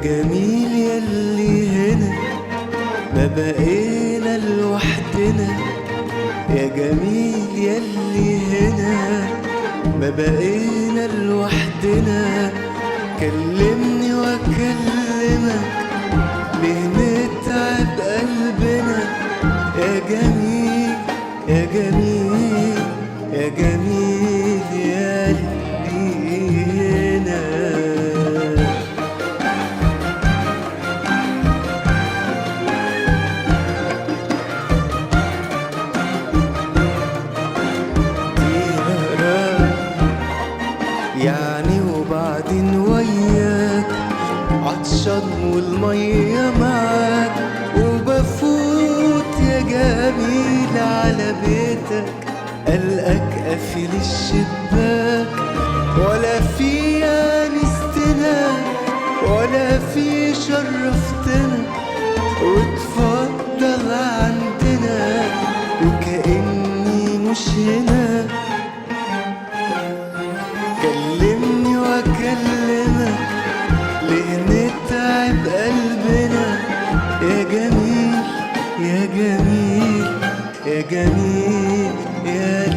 جميل ياللي هنا ما بقينا لوحدنا، يا جميل ياللي هنا ما بقينا لوحدنا. كلمني واكلمك ليه نتعب قلبنا، يا جميل يا جميل يا جميل ياللي هنا. يعني وبعدين وياك عطشان والمية معاك، وبفوت يا جميل على بيتك قلقك قافل الشباك، ولا في انستنا ولا في شرفتنا، وتفضل عندنا وكأني مش هنا. كلمني واكلمك ليه نتعب قلبنا، يا جميل يا جميل يا جميل يا